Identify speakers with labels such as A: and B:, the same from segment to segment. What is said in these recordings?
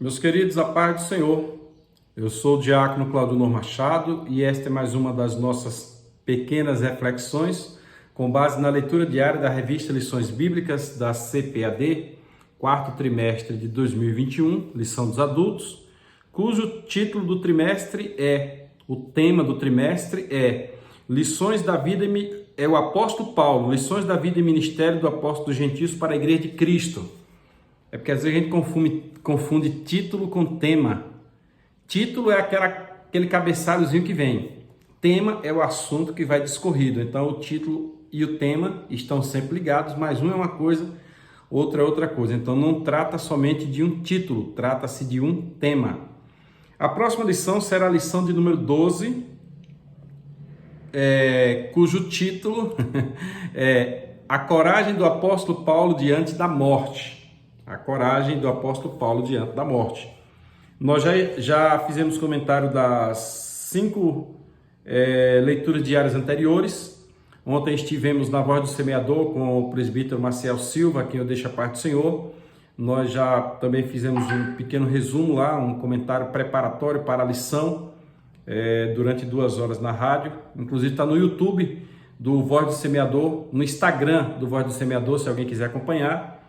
A: Meus queridos, a paz do Senhor. Eu sou o diácono Claudionor Machado e esta é mais uma das nossas pequenas reflexões com base na leitura diária da revista Lições Bíblicas da CPAD, quarto trimestre de 2021, lição dos adultos, cujo título do trimestre o tema do trimestre é Lições da Vida, é o apóstolo Paulo, Lições da Vida e Ministério do Apóstolo dos Gentios para a Igreja de Cristo. É porque às vezes a gente confunde título com tema. Título é aquele cabeçalhozinho que vem. Tema é o assunto que vai discorrido. Então o título e o tema estão sempre ligados, mas um é uma coisa, outra é outra coisa. Então não trata somente de um título, trata-se de um tema. A próxima lição será a lição de número 12, cujo título é A Coragem do Apóstolo Paulo diante da morte. A coragem do apóstolo Paulo diante da morte. Nós já fizemos comentário das 5 leituras diárias anteriores. Ontem estivemos na Voz do Semeador com o presbítero Maciel Silva, a quem eu deixo a paz do Senhor. Nós já também fizemos um pequeno resumo lá, um comentário preparatório para a lição, durante 2 horas na rádio. Inclusive está no YouTube do Voz do Semeador, no Instagram do Voz do Semeador, se alguém quiser acompanhar.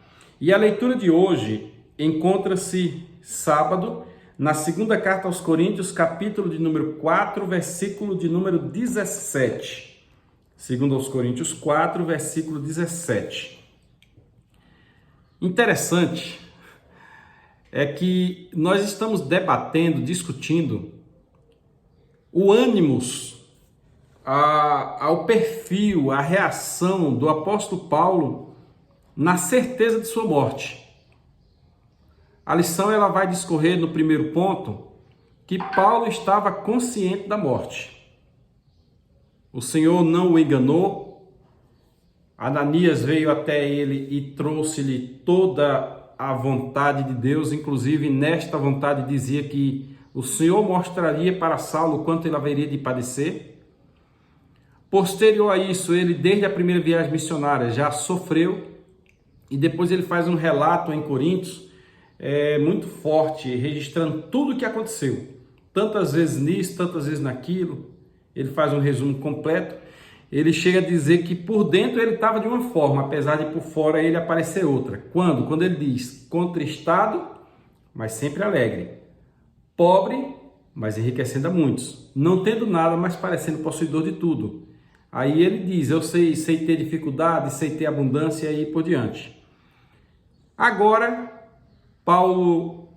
A: E a leitura de hoje encontra-se sábado na segunda carta aos Coríntios, capítulo de número 4, versículo de número 17. Segundo aos Coríntios 4, versículo 17. Interessante é que nós estamos debatendo, discutindo o ânimos, ao perfil, a reação do apóstolo Paulo na certeza de sua morte. A lição ela vai discorrer no primeiro ponto que Paulo estava consciente da morte. O Senhor não o enganou. Ananias veio até ele e trouxe-lhe toda a vontade de Deus, inclusive nesta vontade dizia que o Senhor mostraria para Saulo quanto ele haveria de padecer. Posterior a isso, ele desde a primeira viagem missionária já sofreu. E depois ele faz um relato em Coríntios muito forte, registrando tudo o que aconteceu. Tantas vezes nisso, tantas vezes naquilo. Ele faz um resumo completo. Ele chega a dizer que por dentro ele estava de uma forma, apesar de por fora ele aparecer outra. Quando? Quando ele diz, contristado, mas sempre alegre. Pobre, mas enriquecendo a muitos. Não tendo nada, mas parecendo possuidor de tudo. Aí ele diz, eu sei ter dificuldade, sei ter abundância e por diante. Agora, Paulo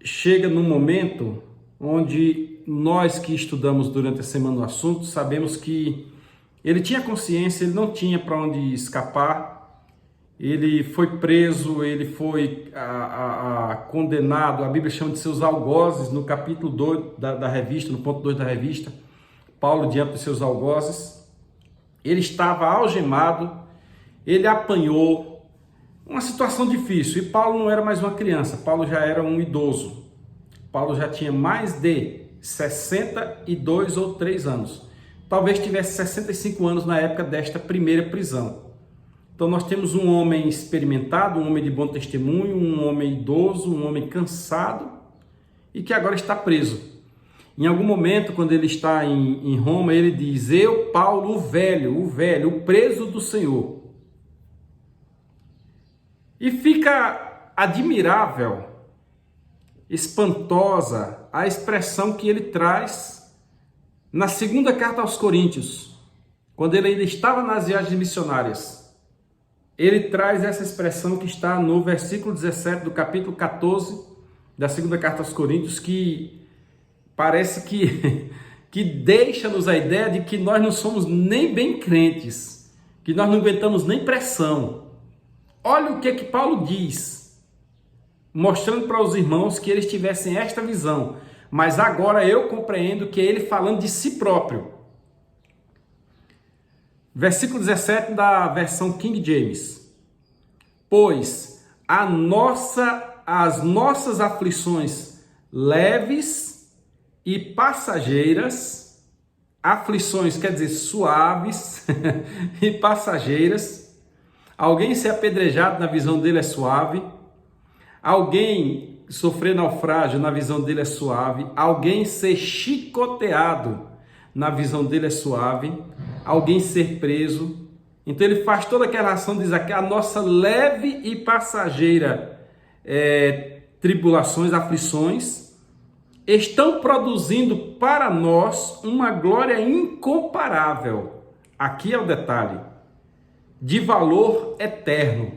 A: chega num momento onde nós que estudamos durante a semana o assunto, sabemos que ele tinha consciência, ele não tinha para onde escapar, ele foi preso, ele foi condenado, a Bíblia chama de seus algozes, no capítulo 2 da revista, no ponto 2 da revista, Paulo diante dos seus algozes, ele estava algemado, ele apanhou, uma situação difícil, e Paulo não era mais uma criança, Paulo já era um idoso, Paulo já tinha mais de 62 ou 3 anos, talvez tivesse 65 anos na época desta primeira prisão. Então nós temos um homem experimentado, um homem de bom testemunho, um homem idoso, um homem cansado, e que agora está preso. Em algum momento, quando ele está em Roma, ele diz, eu, Paulo, o velho, o preso do Senhor. E fica admirável, espantosa a expressão que ele traz na segunda carta aos Coríntios, quando ele ainda estava nas viagens missionárias. Ele traz essa expressão que está no versículo 17 do capítulo 14 da segunda carta aos Coríntios, que parece que deixa-nos a ideia de que nós não somos nem bem crentes, que nós não aguentamos nem pressão. Olha o que Paulo diz, mostrando para os irmãos que eles tivessem esta visão, mas agora eu compreendo que é ele falando de si próprio. Versículo 17 da versão King James. Pois as nossas aflições leves e passageiras, aflições quer dizer suaves e passageiras. Alguém ser apedrejado na visão dele é suave. Alguém sofrer naufrágio, na visão dele é suave. Alguém ser chicoteado, na visão dele é suave. Alguém ser preso. Então ele faz toda aquela ação, diz aqui, a nossa leve e passageira tribulações, aflições, estão produzindo para nós uma glória incomparável. Aqui é o detalhe, de valor eterno.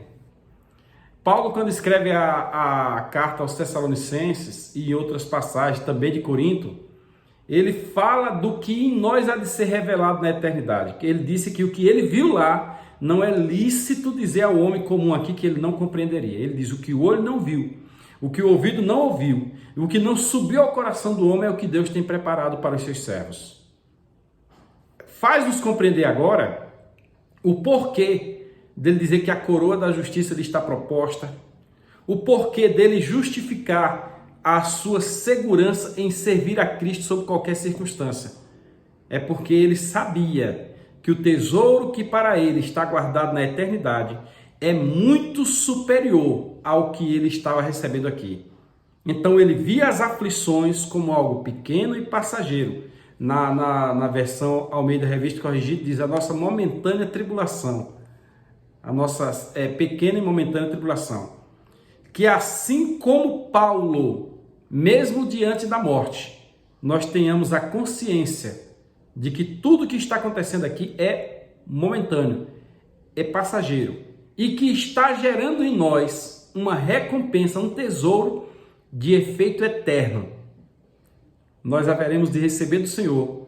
A: Paulo, quando escreve a carta aos Tessalonicenses e outras passagens também de Corinto, ele fala do que em nós há de ser revelado na eternidade. Ele disse que o que ele viu lá não é lícito dizer ao homem comum aqui que ele não compreenderia. Ele diz o que o olho não viu, o que o ouvido não ouviu, o que não subiu ao coração do homem é o que Deus tem preparado para os seus servos. Faz-nos compreender agora o porquê dele dizer que a coroa da justiça lhe está proposta, o porquê dele justificar a sua segurança em servir a Cristo sob qualquer circunstância. É porque ele sabia que o tesouro que para ele está guardado na eternidade é muito superior ao que ele estava recebendo aqui. Então ele via as aflições como algo pequeno e passageiro. Na versão Almeida Revista Corrigida diz a nossa momentânea tribulação, a nossa pequena e momentânea tribulação. Que assim como Paulo, mesmo diante da morte, nós tenhamos a consciência de que tudo que está acontecendo aqui é momentâneo, é passageiro e que está gerando em nós uma recompensa, um tesouro de efeito eterno. Nós haveremos de receber do Senhor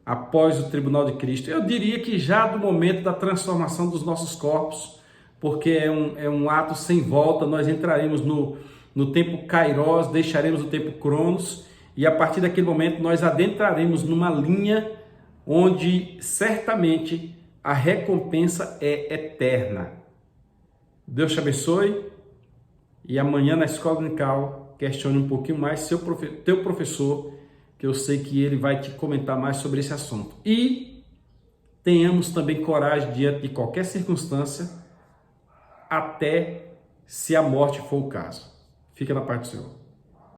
A: após o tribunal de Cristo. Eu diria que já do momento da transformação dos nossos corpos, porque é um ato sem volta, nós entraremos no tempo Kairos, deixaremos o tempo Cronos, e a partir daquele momento nós adentraremos numa linha onde certamente a recompensa é eterna. Deus te abençoe, e amanhã na Escola Dominical questione um pouquinho mais teu professor, que eu sei que ele vai te comentar mais sobre esse assunto. E tenhamos também coragem diante de qualquer circunstância, até se a morte for o caso. Fica na paz do Senhor.